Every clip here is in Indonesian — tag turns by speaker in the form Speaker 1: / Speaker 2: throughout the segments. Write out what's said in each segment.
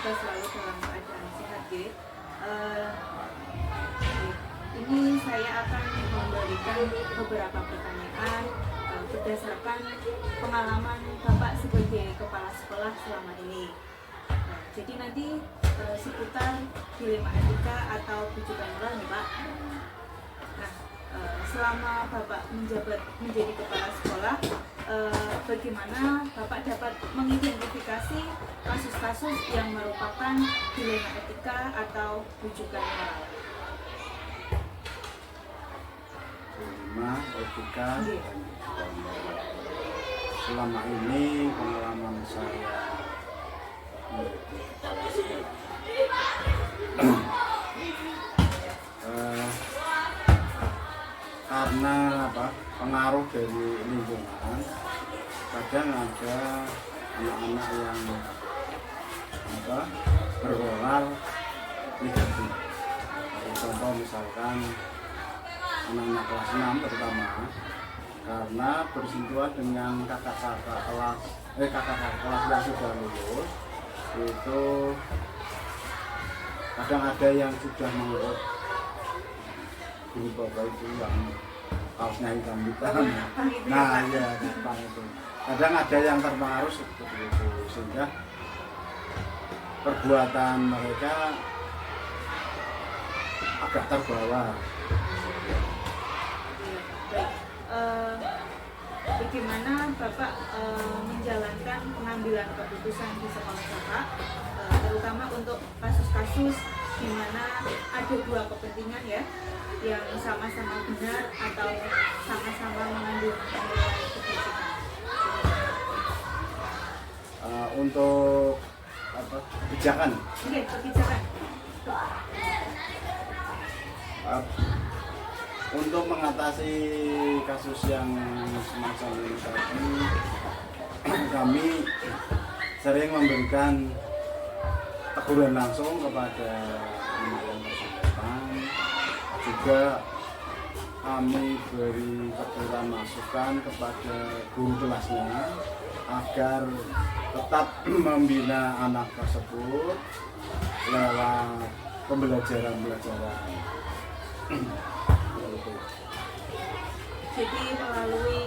Speaker 1: semoga selalu dalam keadaan sehat ya. Ini saya akan memberikan beberapa pertanyaan berdasarkan pengalaman Bapak sebagai kepala sekolah selama ini. Jadi nanti seputar dilema etika atau bujukan moral nih Pak. Nah, selama Bapak menjabat menjadi kepala sekolah, bagaimana Bapak dapat mengidentifikasi kasus-kasus yang merupakan dilema etika atau bujukan moral?
Speaker 2: Dilema etika dan moral. Selama ini pengalaman saya menjadi kepala sekolah, karena pengaruh dari lingkungan, kadang ada anak-anak yang bermoral negatif. Contoh misalkan anak-anak kelas 6 terutama, karena bersentuhan dengan kakak-kakak kelas yang sudah lulus, itu kadang ada yang sudah mengurut guru bapak itu yang kaosnya hitam-hitam. Nah ya, itu kadang ada yang terpengaruh seperti itu, sehingga perbuatan mereka agak terbawa.
Speaker 1: Bagaimana Bapak menjalankan pengambilan keputusan di sekolah Bapak, terutama untuk kasus-kasus di mana ada dua kepentingan ya, yang sama-sama benar atau sama-sama mengambil kebijakan?
Speaker 2: Untuk kebijakan.
Speaker 1: Oke, kebijakan.
Speaker 2: Untuk mengatasi kasus yang semacam ini tadi, kami sering memberikan teguran langsung kepada anak yang bersangkutan. Juga kami beri teguran masukan kepada guru kelasnya agar tetap membina anak tersebut lewat pembelajaran.
Speaker 1: Jadi melalui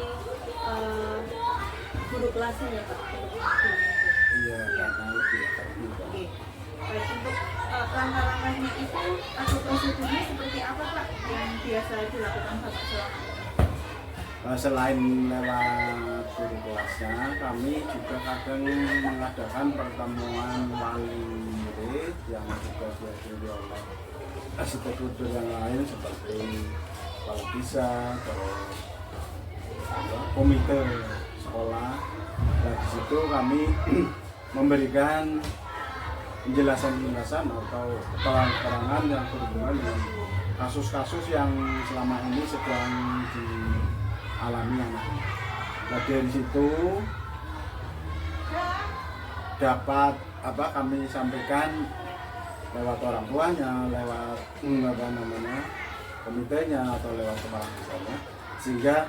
Speaker 1: guru kelasnya ya Pak?
Speaker 2: Iya, karena lebih efektif.
Speaker 1: Oke. Baik, untuk langkah-langkahnya itu atau prosedurnya seperti apa Pak yang biasa dilakukan Bapak selama?
Speaker 2: Selain lewat guru kelasnya, kami juga kadang mengadakan pertemuan wali murid yang juga dihadiri oleh stakeholder yang lain seperti kepala desa, terus komite sekolah. Dan di situ kami memberikan penjelasan atau keterangan yang berhubungan dengan kasus-kasus yang selama ini sedang dialami anak. Nah dari situ dapat kami sampaikan lewat orang tuanya, lewat komitenya atau lewat kepala desanya, sehingga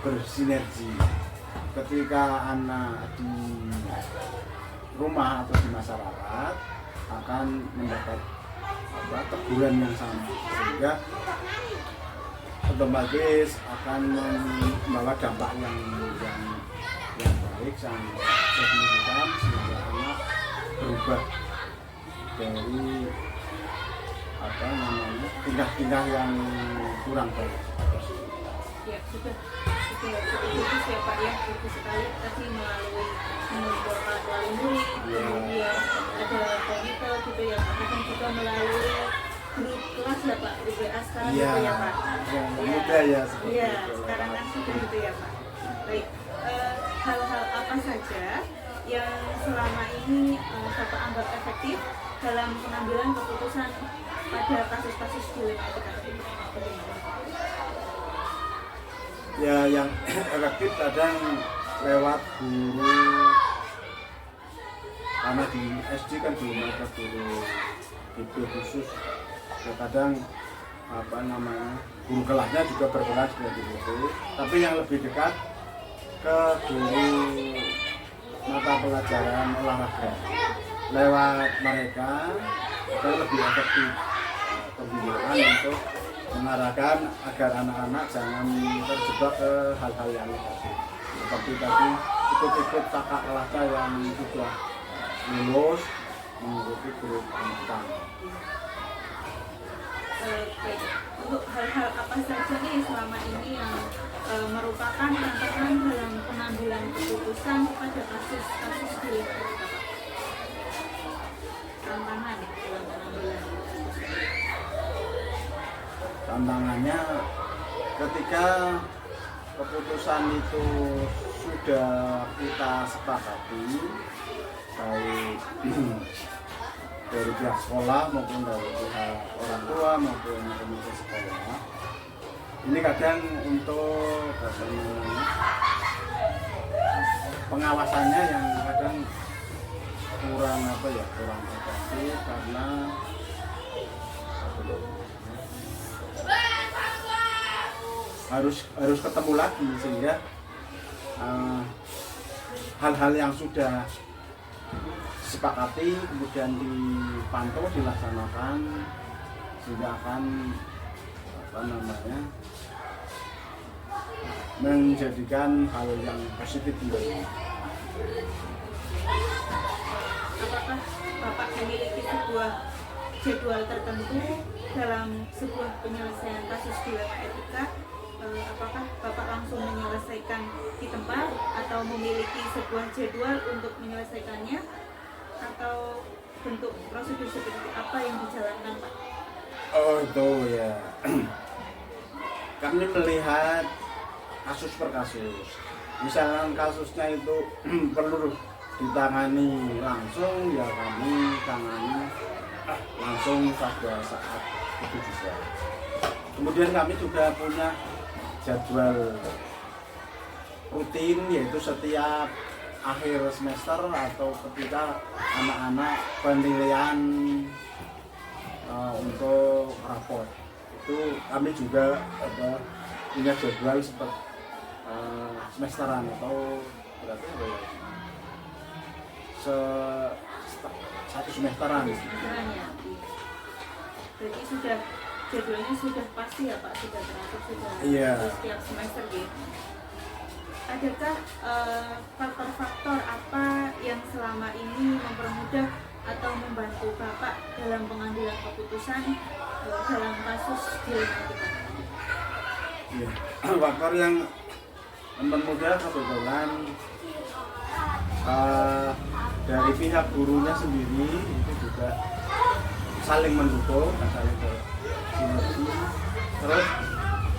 Speaker 2: bersinergi ketika anak di rumah atau di masyarakat akan mendapat teguran yang sama, sehingga otomatis akan membawa dampak yang baik, yang signifikan, sehingga anak berubah dari tingkah-tingkah yang kurang baik.
Speaker 1: Ya, sudah bagus ya Pak ya, bagus sekali tadi melalui mengumpulkan wali murid, kemudian ada komite gitu ya Pak, dan juga melalui grup kelas ya Pak, di WA sekarang gitu ya Pak.
Speaker 2: Mudah ya.
Speaker 1: Iya, sekarang kan sudah gitu ya Pak. Baik, hal-hal apa saja yang selama ini Bapak anggap efektif dalam pengambilan keputusan pada kasus-kasus dilema etika ini?
Speaker 2: Ya, yang efektif kadang lewat guru, karena di SD kan belum ada guru BP khusus. Ya, kadang guru kelasnya juga berkelas sebagai BP, tapi yang lebih dekat ke guru mata pelajaran olahraga. lewat mereka agar lebih efektif pembinaan untuk mengarahkan agar anak-anak jangan terjebak ke hal-hal yang negatif seperti tadi ikut-ikut kakak kelasnya yang sudah lulus mengikuti grup anak.
Speaker 1: Baik. Untuk hal-hal apa saja nih selama ini yang merupakan tantangan dalam pengambilan keputusan pada kasus-kasus di lingkungan Bapak? Tantangan dalam pengambilan keputusan.
Speaker 2: Tantangannya ketika keputusan itu sudah kita sepakati baik dari pihak sekolah maupun dari pihak orang tua maupun komite sekolah, ini kadang untuk pengawasannya yang kadang kurang kurang efektif karena harus ketemu lagi sehingga hal-hal yang sudah disepakati kemudian dipantau dilaksanakan sehingga akan menjadikan hal yang positif kembali.
Speaker 1: Apakah Bapak memiliki sebuah jadwal tertentu dalam sebuah penyelesaian kasus dilema etika? Apakah Bapak langsung menyelesaikan di tempat atau memiliki sebuah jadwal untuk menyelesaikannya, atau bentuk prosedur seperti apa yang dijalankan, Pak?
Speaker 2: Oh itu ya, kami melihat kasus per kasus. Misalkan kasusnya itu perlu ditangani langsung, ya kami tangani langsung pada saat itu juga. Kemudian kami juga punya jadwal rutin, yaitu setiap akhir semester atau ketika anak-anak penilaian untuk raport, itu kami juga punya jadwal seperti semesteran atau berarti satu semesteran.
Speaker 1: Ya. Berarti sudah jadwalnya sudah pasti ya Pak, sudah teratur sudah setiap semester gitu. Adakah faktor-faktor apa yang selama ini mempermudah atau membantu Bapak dalam pengambilan keputusan dalam kasus dilema kita?
Speaker 2: Ya, faktor yang mempermudah kebetulan dari pihak gurunya sendiri itu juga saling mendukung, saling bersinergi. Terus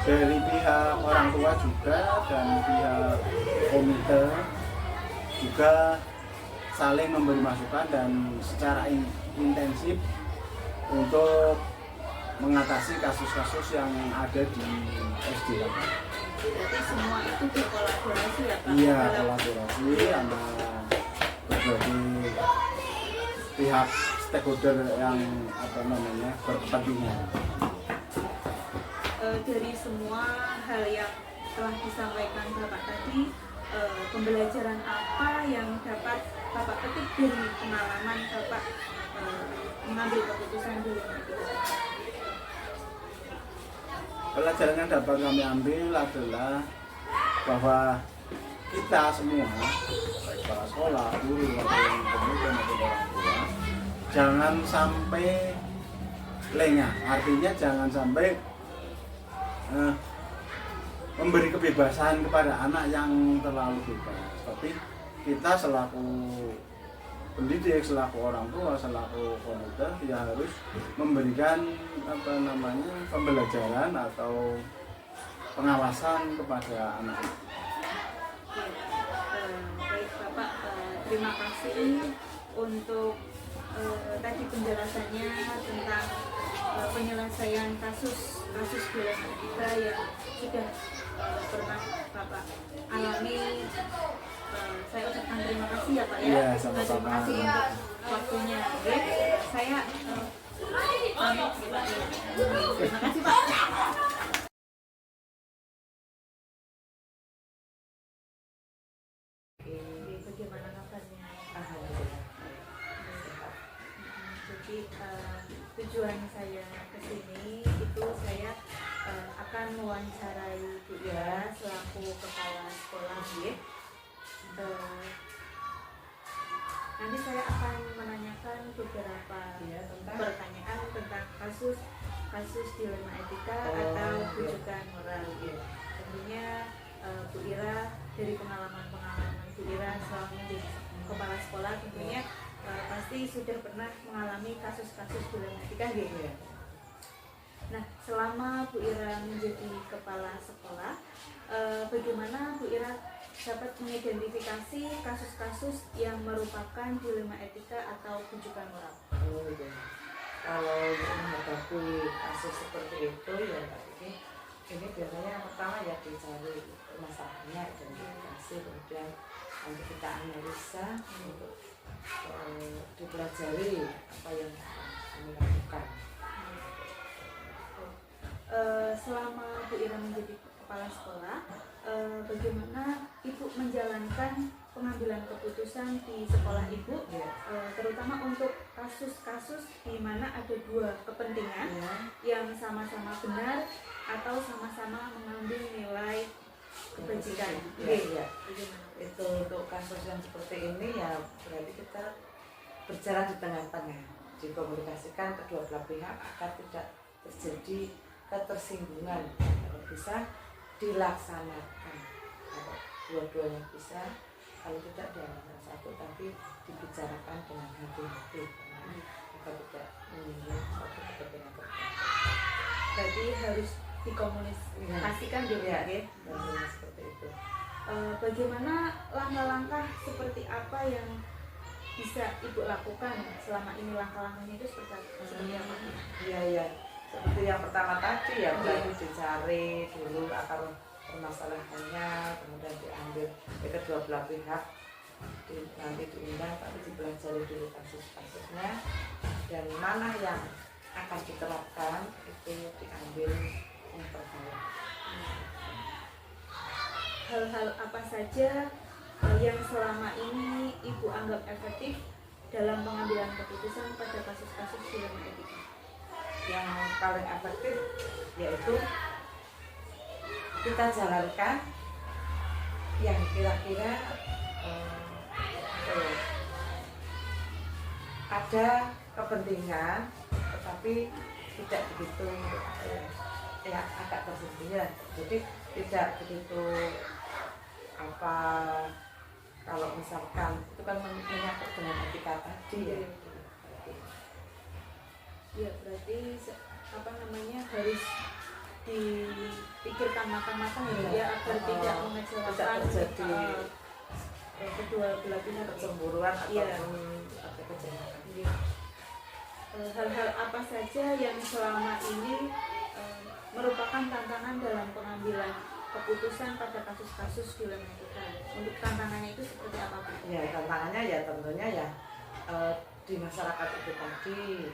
Speaker 2: dari pihak orang tua juga dan pihak komite juga saling memberi masukan dan secara intensif untuk mengatasi kasus-kasus yang ada di SD.
Speaker 1: Berarti semua itu berkolaborasi ya Pak?
Speaker 2: Iya, kolaborasi antara berbagai pihak stakeholder yang berkepentingan.
Speaker 1: Dari semua hal yang telah disampaikan Bapak tadi, pembelajaran apa yang dapat Bapak petik dari pengalaman Bapak mengambil keputusan dulu?
Speaker 2: Pelajaran yang dapat kami ambil adalah bahwa kita semua, baik para sekolah, guru, maupun pemuda maupun orang tua, jangan sampai lengah. Artinya jangan sampai memberi kebebasan kepada anak yang terlalu bebas. Tapi kita selaku pendidik, selaku orang tua, selaku komite, ya harus memberikan pembelajaran atau pengawasan kepada anak.
Speaker 1: Baik Bapak, terima kasih untuk tadi penjelasannya tentang penyelesaian kasus dilema kita yang sudah pernah Bapak alami. Saya ucapkan terima kasih ya Pak ya.
Speaker 2: Iya, sama-sama.
Speaker 1: Terima kasih untuk waktunya. Saya pamit. Terima kasih Pak. Bagaimana kabarnya? Jadi tujuan saya ke sini itu saya akan mewawancarai Bu Ira selaku kepala sekolah ya. Nanti saya akan menanyakan beberapa pertanyaan tentang kasus dilema etika atau rujukan moral. Tentunya Bu Ira dari pengalaman Bu Ira selama menjadi kepala sekolah tentunya pasti sudah pernah mengalami kasus-kasus dilema etika gitu. Nah, selama Bu Ira menjadi kepala sekolah, bagaimana Bu Ira dapat mengidentifikasi kasus-kasus yang merupakan dilema etika atau rujukan moral?
Speaker 3: Kalau menghadapi kasus seperti itu ya ini biasanya yang pertama ya dicari masalahnya, identifikasi, kemudian nanti kita analisa untuk dipelajari apa yang kami lakukan.
Speaker 1: Selama Bu Ira menjadi kepala sekolah, bagaimana Ibu menjalankan pengambilan keputusan di sekolah Ibu, terutama untuk kasus-kasus di mana ada dua kepentingan yang sama-sama benar atau sama-sama mengambil nilai kebajikan.
Speaker 3: Itu untuk kasus yang seperti ini ya berarti kita berjalan di tengah-tengah, dikomunikasikan kedua belah pihak agar tidak terjadi ketersinggungan, kalau bisa dilaksanakan, kalau dua-duanya bisa, kalau tidak diambil satu tapi dibicarakan dengan hati-hati agar tidak menyinggung suatu kepentingan tertentu.
Speaker 1: Berarti harus dikomunikasikan juga ya?
Speaker 3: Seperti itu.
Speaker 1: Bagaimana langkah-langkah seperti apa yang bisa Ibu lakukan selama ini? Langkah-langkahnya itu seperti apa?
Speaker 3: Iya. Seperti yang pertama tadi ya, berarti dicari dulu akar permasalahannya, kemudian diambil dari kedua belah pihak, nanti diundang tapi dipelajari dulu kasus-kasusnya dan mana yang akan diterapkan itu diambil yang terbaik.
Speaker 1: Hal-hal apa saja yang selama ini Ibu anggap efektif dalam pengambilan keputusan pada kasus-kasus dilema etika?
Speaker 3: Yang paling efektif yaitu kita jalankan yang kira-kira ada kepentingan tetapi tidak begitu ya agak tersembunyi, jadi tidak begitu kalau misalkan itu kan menyangkut dengan etika tadi ya.
Speaker 1: Ya berarti harus dipikirkan matang-matang ya agar tidak mengecewakan kedua belah pihak,
Speaker 3: kecemburuan ataupun kecemasan.
Speaker 1: Hal-hal apa saja yang selama ini merupakan tantangan dalam pengambilan keputusan pada kasus-kasus dilema etika? Untuk tantangannya itu seperti apa Bu?
Speaker 3: Ya tantangannya ya tentunya ya di masyarakat itu tadi.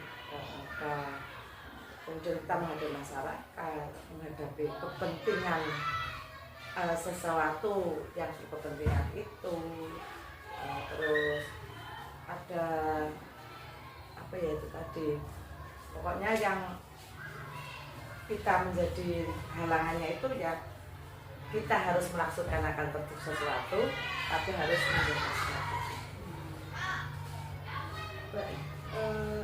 Speaker 3: Kemudian kita menghadapi masyarakat, menghadapi kepentingan sesuatu yang kepentingan itu, terus ada apa ya itu tadi, pokoknya yang kita menjadi halangannya itu ya kita harus melaksanakan sesuatu tapi harus menjaga sesuatu.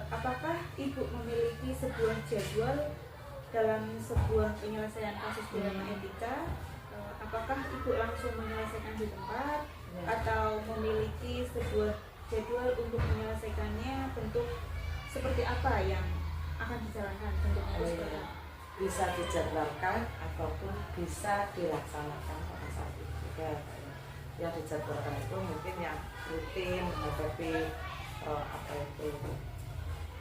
Speaker 1: Apakah Ibu memiliki sebuah jadwal dalam sebuah penyelesaian kasus dilema etika? Apakah Ibu langsung menyelesaikan di tempat atau memiliki sebuah jadwal untuk menyelesaikannya? Bentuk seperti apa yang akan dijalankan? Bentuknya
Speaker 3: bisa dijadwalkan ataupun bisa dilaksanakan pada saat itu juga. Yang dijadwalkan itu mungkin yang rutin menghadapi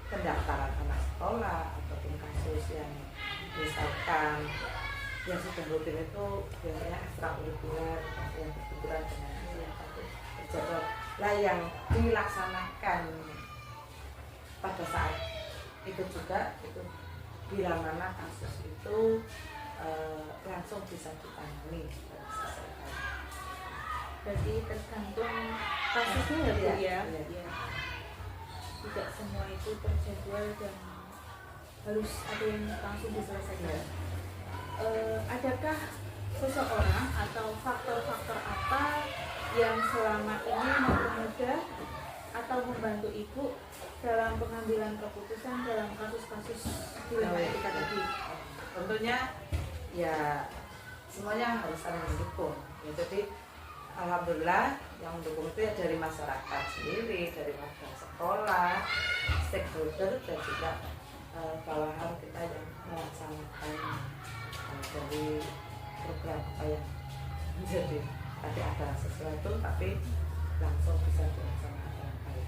Speaker 3: pendaftaran anak sekolah ataupun kasus yang misalkan yang sudah rutin itu biasanya ekstrakurikuler yang berhubungan dengan yang terjadwal lah yang dilaksanakan pada saat itu juga itu bila mana kasus itu langsung bisa ditangani dan diselesaikan.
Speaker 1: Berarti tergantung kasusnya ya Bu ya. tidak semua itu terjadwal dan harus ada yang langsung diselesaikan. Adakah seseorang atau faktor-faktor apa yang selama ini mempermudah atau membantu Ibu dalam pengambilan keputusan dalam kasus-kasus dilema etika tadi?
Speaker 3: Tentunya ya semuanya harus saling mendukung. Ya, jadi alhamdulillah yang mendukung itu ya dari masyarakat sendiri, dari warga sekolah, stakeholder dan juga bawahan kita yang melaksanakan dari program apa yang menjadi tadi ada sesuatu tapi langsung bisa dilaksanakan dengan baik.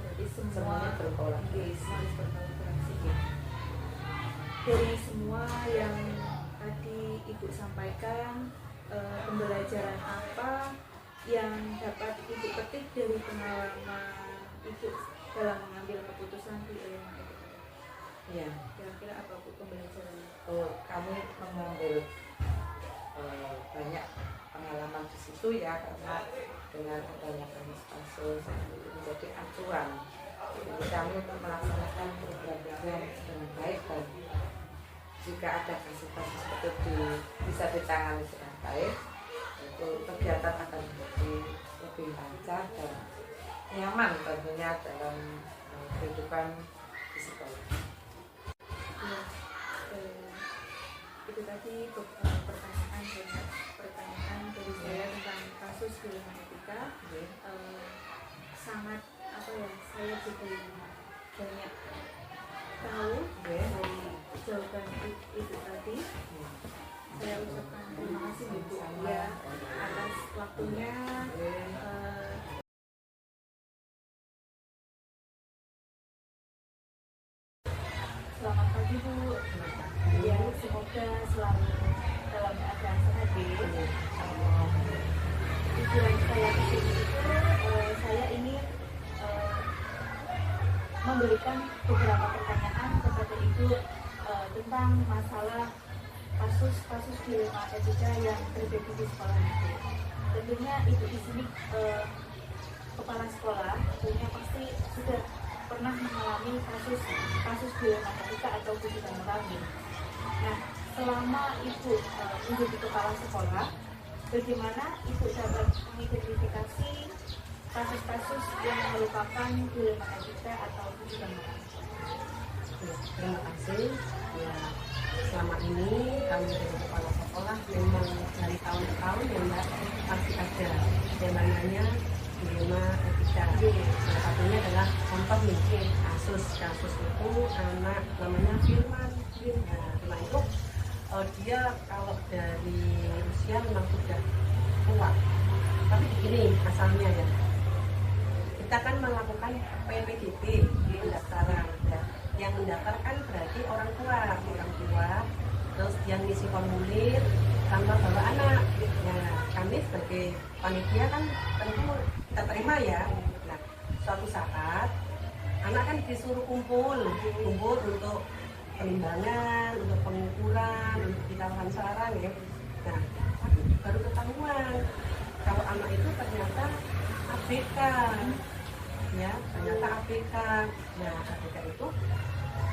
Speaker 1: Berarti
Speaker 3: Semuanya berkolaborasi.
Speaker 1: harus berkolaborasi. Dari semua yang tadi Ibu sampaikan, pembelajaran apa yang dapat Ibu petik dari pengalaman Ibu dalam mengambil keputusan di dilema etika?
Speaker 3: Ya,
Speaker 1: Kira-kira apa Bu pembelajarannya?
Speaker 3: kami mengambil banyak pengalaman di situ ya, karena dengan adanya kasus-kasus itu menjadi acuan bagi kami untuk melaksanakan program-program dengan baik, dan jika ada kasus-kasus seperti bisa ditangani dengan baik, itu kegiatan akan menjadi lebih lancar dan nyaman tentunya dalam kehidupan di sekolah.
Speaker 1: Ya, itu tadi pertanyaan dari saya tentang kasus dilema etika. Sangat saya juga banyak tahu dari jawaban itu tadi. Saya ucapkan terima kasih Ibu ya atas waktunya. Selamat pagi Bu. Ya, semoga selalu dalam keadaan sehat Bu. Tujuan saya di sini itu saya ingin memberikan beberapa pertanyaan kepada Ibu tentang masalah kasus-kasus dilema etika yang terjadi di sekolah Ibu. Tentunya Ibu di sini kepala sekolah, tentunya pasti sudah pernah mengalami kasus dilema etika atau kesulitan moralis. Nah, selama Ibu menjadi kepala sekolah, bagaimana Ibu dapat mengidentifikasi kasus-kasus yang merupakan dilema etika atau kesulitan moralis?
Speaker 4: Terima kasih. Ya, selama ini kami dari kepala sekolah memang dari tahun ke tahun ya Mbak, pasti ada yang namanya dilema etika. Salah satunya adalah contoh nih kasus itu anak namanya Firman. Nah, Firman itu dia kalau dari usia memang sudah kuat. Tapi begini asalnya ya, kita kan melakukan PPDB di pendaftaran. Ya. Yang mendaftarkan berarti orang tua, terus yang ngisi formulir tanpa bawa anak. Nah, kami sebagai panitia kan tentu kita terima ya. Nah, suatu saat anak kan disuruh kumpul untuk penimbangan, untuk pengukuran, untuk kita wawancara ya. Nah, baru ketahuan kalau anak itu ternyata ABK. Ya, ternyata ABK. Nah, ABK itu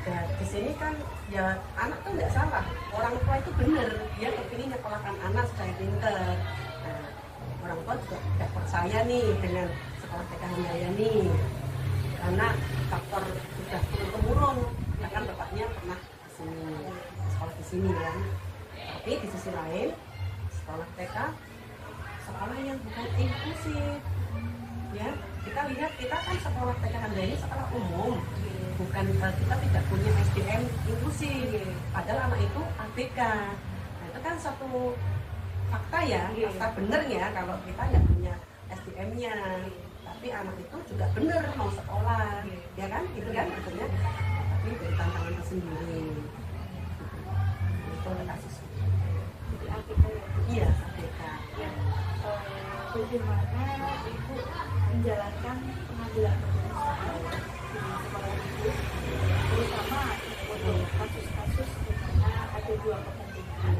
Speaker 4: ya, di sini kan ya anak tuh nggak salah, orang tua itu benar, dia kepingin nyekolahkan anak supaya pinter. Nah, orang tua juga tidak percaya nih dengan sekolah TK Handayani karena faktor sudah turun-temurun, kan bapaknya pernah di sini sekolah di sini ya. Tapi di sisi lain sekolah TK sekolah yang bukan inklusif. Ya, kita lihat kita kan sekolah TK Handayani sekolah umum, bukan kita tidak punya SDM inklusif. Padahal anak itu ABK. Nah, itu kan satu fakta ya, fakta bener ya kalau kita nggak punya SDM-nya. Tapi anak itu juga bener mau sekolah, ya kan? Itu kan maksudnya. Tapi dari tantangan tersendiri. Itu kasus.
Speaker 1: Jadi ABK ya?
Speaker 4: Iya, ABK.
Speaker 1: Ya, bagaimana Ibu menjalankan pengambilan keputusan di sekolah Ibu, terutama untuk kasus-kasus di mana ada dua kepentingan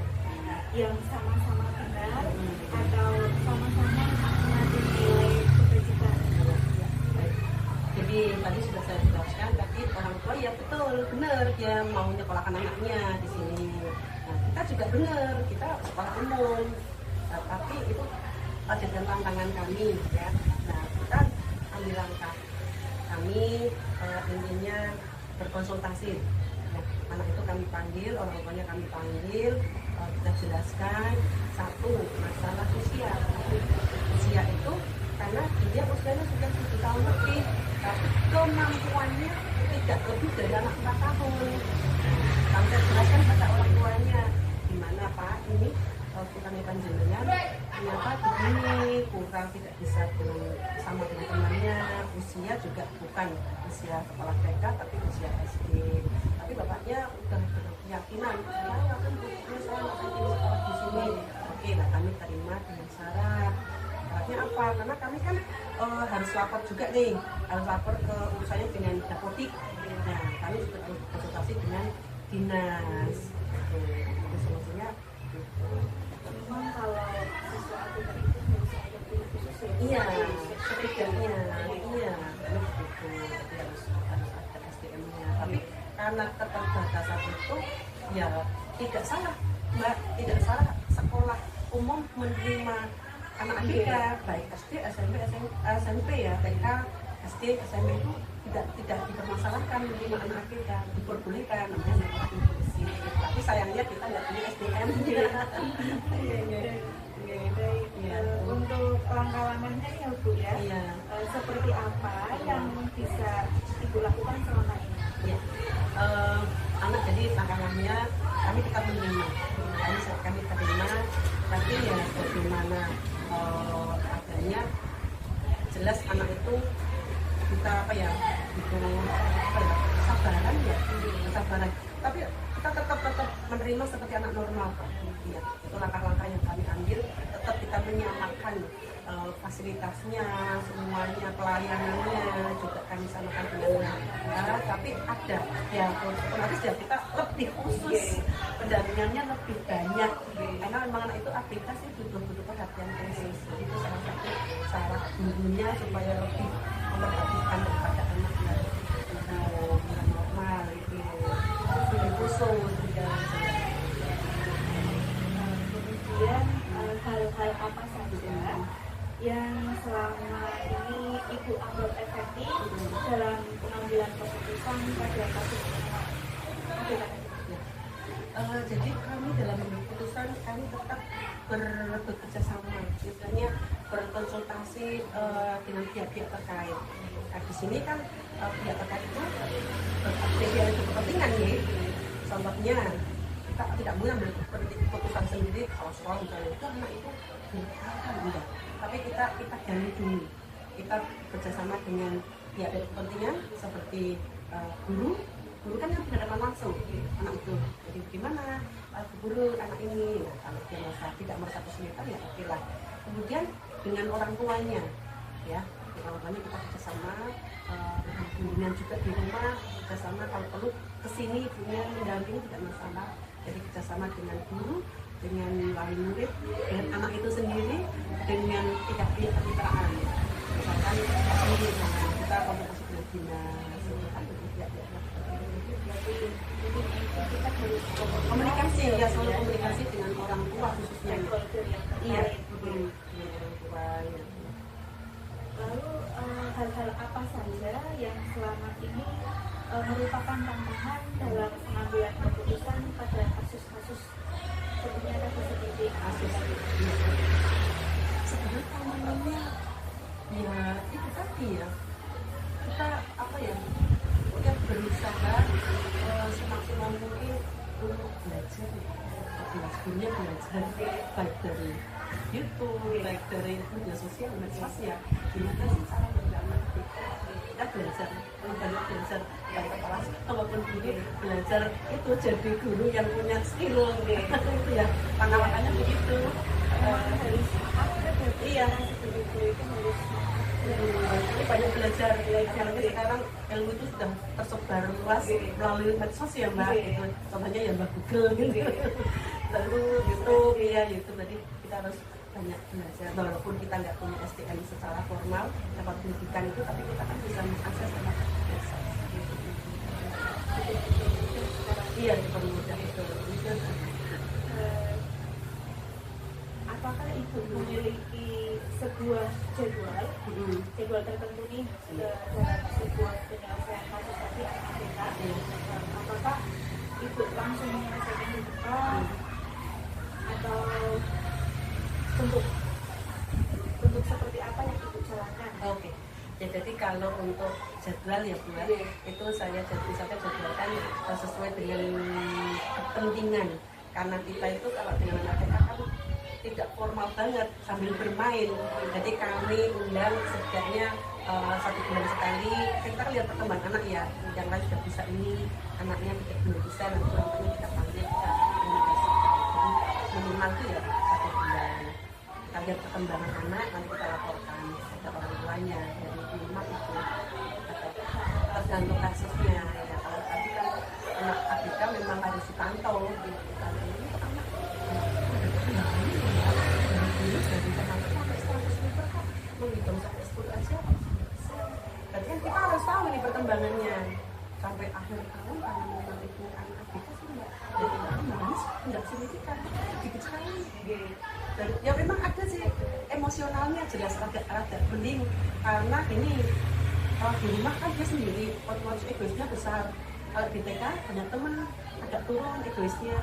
Speaker 1: yang sama-sama benar atau sama-sama mengandung nilai kebajikan.
Speaker 4: Jadi tadi sudah saya benar dia mau nyekolahkan anaknya di sini. Nah, kita juga benar, kita sekolah umum. Nah, tapi itu ada tantangan kami ya. Nah, kita ambil langkah. Kami intinya berkonsultasi. Nah, anak itu kami panggil, orang tuanya kami panggil, kita jelaskan satu masalah usia. Usia itu karena dia usianya sudah 7 tahun lebih, tapi kemampuannya tidak lebih dari anak 4 tahun. Kami jelaskan pada orang tuanya, gimana Pak ini kita nih panjenengan ternyata begini, kurang tidak bisa sama dengan temannya, usia juga bukan usia sekolah TK tapi usia SD. Tapi bapaknya udah berkeyakinan, saya akan sekolah di sini. Oke, nah kami terima dengan syarat. Syaratnya apa? Karena kami kan harus lapor juga nih, harus lapor ke urusannya dengan Dapodik. Nah, kami juga harus konsultasi dengan dinas. Itu solusinya.
Speaker 1: Memang kalau siswa ABK itu harus ada guru khusus ya?
Speaker 4: Iya, setidaknya iya, begitu. Harus ada SDM-nya. Tapi karena keterbatasan itu, ya tidak salah, Mbak, tidak salah sekolah umum menerima anak ABK, baik SD, SMP ya, TK, SD, SMP itu tidak dipermasalahkan menerima anak ABK, diperbolehkan namanya inklusi. Tapi sayangnya kita nggak punya SDM.
Speaker 1: Untuk langkah-langkahnya ya Bu ya, seperti apa yang bisa Ibu lakukan selama ini?
Speaker 4: Ya. Anak jadi langkah-langkahnya kami tetap menerima, kami terima, tapi ya bagaimana adanya jelas anak itu kita sabaran ya, kesabaran. Tapi kita tetap menerima seperti anak normal Pak. Ya, itu langkah-langkah yang kami ambil, tetap kita menyamakan fasilitasnya, semuanya, pelayanannya juga kami samakan dengan tapi ada yang otomatis ya kita lebih khusus, pendampingannya lebih banyak karena memang anak itu ABK sih butuh perhatian khusus. Itu salah satu cara gurunya supaya lebih memperhatikan kepada anak yang normal itu lebih khusus.
Speaker 1: Kemudian hal-hal apa saja yang selama ini Ibu anggap efektif dalam pengambilan keputusan pada kasus ini?
Speaker 4: Jadi kami dalam keputusan kami tetap bekerja sama, misalnya berkonsultasi dengan pihak-pihak terkait. Nah, di sini kan pihak terkait itu berkepentingan nih. Contohnya kita tidak boleh ambil keputusan sendiri kalau sekolah misalnya itu anak itu tidak. Tapi kita gali dulu. Kita bekerjasama dengan pihak kepentingan seperti guru kan yang berhadapan langsung anak itu. Jadi gimana guru anak ini? Nah, kalau dia tidak merasa kesulitan ya oke lah. Kemudian dengan orang tuanya, ya orang tuanya kita kerjasama, dengan juga di rumah kerjasama kalau perlu kesini punya mendampingi tidak masalah. Jadi kerjasama dengan guru, dengan wali murid, dengan anak itu sendiri, dengan pihak-pihak kemitraan. Misalkan kita komunikasi dengan dinas,
Speaker 1: Kita harus
Speaker 4: komunikasi ya, selalu komunikasi dengan orang tua khususnya. Iya, orang tua.
Speaker 1: Lalu hal-hal apa saja yang selama ini merupakan tantangan dalam pengambilan keputusan pada kasus-kasus seperti kasus
Speaker 4: sebenarnya tantangannya ya itu tadi ya, kita kita berusaha semaksimal mungkin untuk belajar baik dari YouTube, baik dari media sosial, medsos ya. Gimana sih cara berdakwah? Kita belajar, banyak belajar dari kepala maupun guru, belajar itu jadi guru yang punya skill itu ya, pengalamannya begitu.
Speaker 1: harus
Speaker 4: Iya,
Speaker 1: itu harus
Speaker 4: banyak belajar. Apalagi sekarang ilmu itu sudah tersebar luas melalui medsos ya Mbak. Itu contohnya ya Mbak Google gitu. Lalu YouTube ya YouTube, tadi kita harus banyak belajar. Walaupun kita nggak punya SDM secara formal dapat pendidikan itu, tapi kita kan bisa mengakses lewat medsos. iya dipermudah itu.
Speaker 1: Eh, apakah ibu memiliki sebuah jadwal tertentu nih dalam sebuah penyelesaian kasus tadi anak kita? Apakah ibu langsung menyelesaikan di depan atau untuk seperti apa yang ibu jalankan?
Speaker 4: Oke. Ya, jadi kalau untuk jadwal ya Bu, itu saya jadwalkan sesuai dengan kepentingan, karena kita itu kalau dengan anak TK kan tidak formal banget sambil bermain. Jadi kami undang setidaknya 1 bulan sekali. Kita lihat perkembangan anak ya, yang lain sudah bisa ini, anaknya belum bisa, nanti orang kita panggil, kita komunikasikan. Jadi minimal itu ya 1 bulan. Kita lihat perkembangan anak, nanti kita laporkan kepada orang tuanya. Dari minimal itu tergantung kasusnya ya. Kalau tadi kan anak ABK memang harus dipantau gitu kan. Ini anak dari sampai 100 meter kan menghitung sampai 10 aja. Berarti kan kita harus tahu ini perkembangannya sampai akhir tahun, karena memang itu anak ABK sih enggak signifikan, sedikit sekali. Dan ya memang ada sih emosionalnya, jelas rada mending, karena ini kalau di rumah kan dia sendiri, otomatis egoisnya besar. Kalau di TK banyak teman, agak turun egoisnya.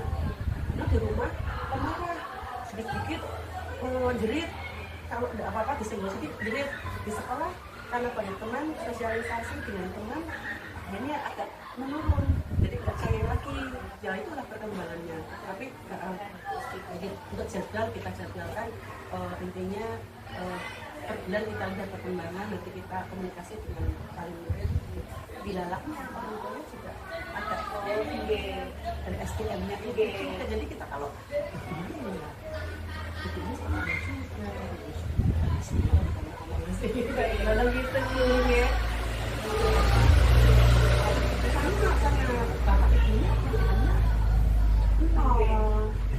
Speaker 4: Nah di rumah pemarah, sedikit-sedikit jerit, kalau ada apa-apa disenggol sedikit jerit. Di sekolah karena banyak teman, sosialisasi dengan teman, akhirnya agak menurun. Jadi nggak cair lagi. Ya itulah perkembangannya. Tapi jadi untuk jadwal kita jadwalkan, intinya per bulan kita lihat perkembangan, nanti kita komunikasi dengan paling murid. Dilalaknya orang tuanya juga ada dari SDM-nya itu. Jadi kita kalau ini sama dalam gitu ya. Sama bapak ibunya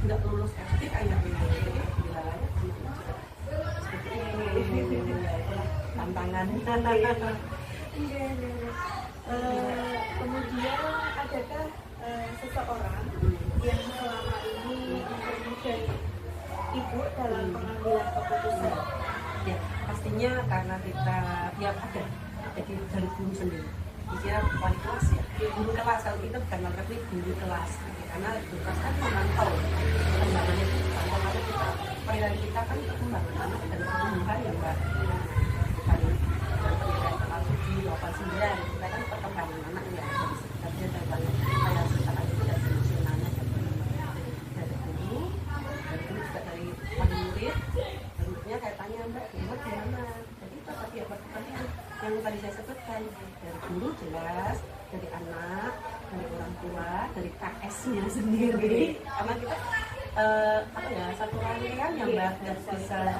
Speaker 4: nggak lulus SD kayak jadi dilalaknya seperti ini. Tantangan.
Speaker 1: Kemudian adakah seseorang yang selama ini mempermudah ibu dalam pengambilan keputusan?
Speaker 4: Ya pastinya karena kita ya ada jadi dari guru sendiri. Dia wali kelas ya, guru kelas. Kalau kita bukan lagi guru kelas, karena guru kelas kan memantau perkembangannya kita. Karena kita pilihan kita kan perkembangan anak dan pertumbuhan ya Mbak. Termasuk di 89 kita kan perkembangan anak ya, tapi ada banyak kayak sekarang juga emosionalnya dari guru juga dari wali murid. Muridnya kayak tanya Mbak gimana, jadi itu tadi apa yang tadi saya sebutkan, dari guru jelas, dari anak, dari orang tua, dari KS-nya sendiri, karena kita satu rangkaian yang nggak bisa,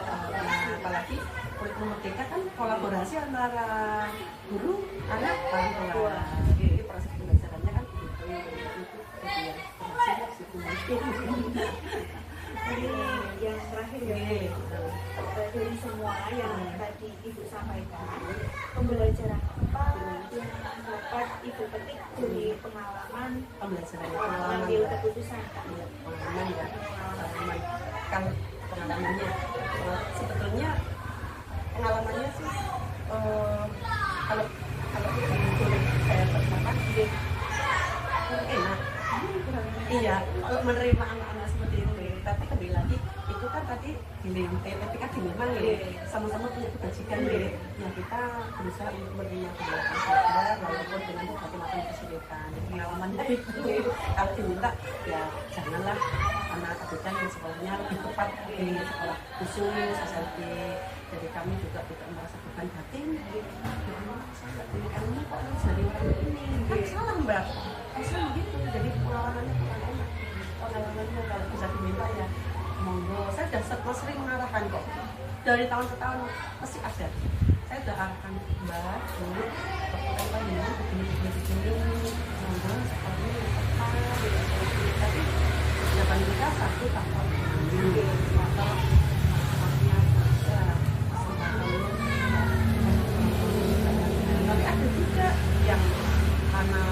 Speaker 4: apalagi kurikulum merdeka kan kolaborasi antara guru, anak, orang tua. Jadi proses pembelajarannya kan
Speaker 1: Ini yang terakhir ya, dari semua yang tadi ibu sampaikan, pembelajaran apa yang dapat ibu petik dari pengalaman mengambil keputusan?
Speaker 4: Pengalaman ya, kalau pengalamannya sebetulnya pengalamannya sih kalau saya pertama enak, iya kalau menerima anak-anak seperti itu. Tapi kembali lagi itu kan tadi tapi kan memang ya sama-sama punya kebajikan ya. Yang kita berusaha untuk menerima kebajikan saja, walaupun dengan berbagai macam kesulitan. Pengalaman itu kalau diminta ya janganlah anak adegan yang sekolahnya lebih tepat di sekolah khusus SLB. Jadi kami juga tidak merasa beban batin. Saya nggak punya ilmu kok harus dari ini. Kan salah Mbak. Bisa begitu. Jadi pengalamannya kurang enak. Pengalamannya kalau bisa diminta ya monggo. Saya sudah sering mengarahkan kok. Dari tahun ke tahun pasti ada. Saya sudah arahkan Mbak, dulu apa ini begini monggo seperti ini tepat. Tapi jangan kita satu tanpa atau tapi ada juga yang karena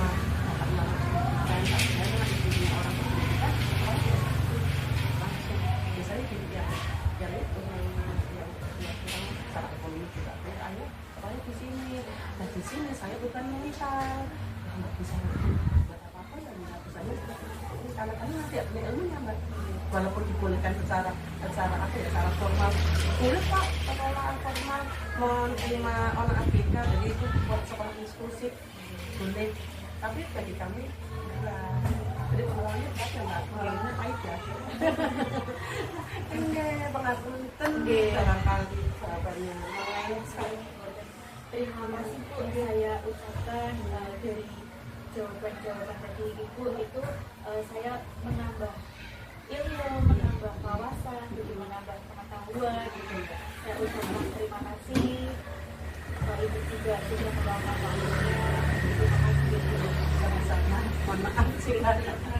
Speaker 4: walaupun dibolehkan secara apa ya, secara formal boleh Pak pengelolaan formal menerima anak ABK, jadi itu buat sekolah inklusif boleh, tapi bagi kami enggak. Jadi pengelolaannya berapa enggak? Pengelolaannya aja. Enggak, pengapunten barangkali sahabatnya lain sekali.
Speaker 1: Terima kasih Bu, saya ucapkan dari jawaban-jawaban tadi Ibu itu saya menambah ilmu, menambah wawasan, jadi menambah pengetahuan gitu. Saya ucapkan terima kasih. Ibu juga sudah meluangkan waktunya. Terima kasih.
Speaker 4: Sama-sama. Mohon maaf silakan.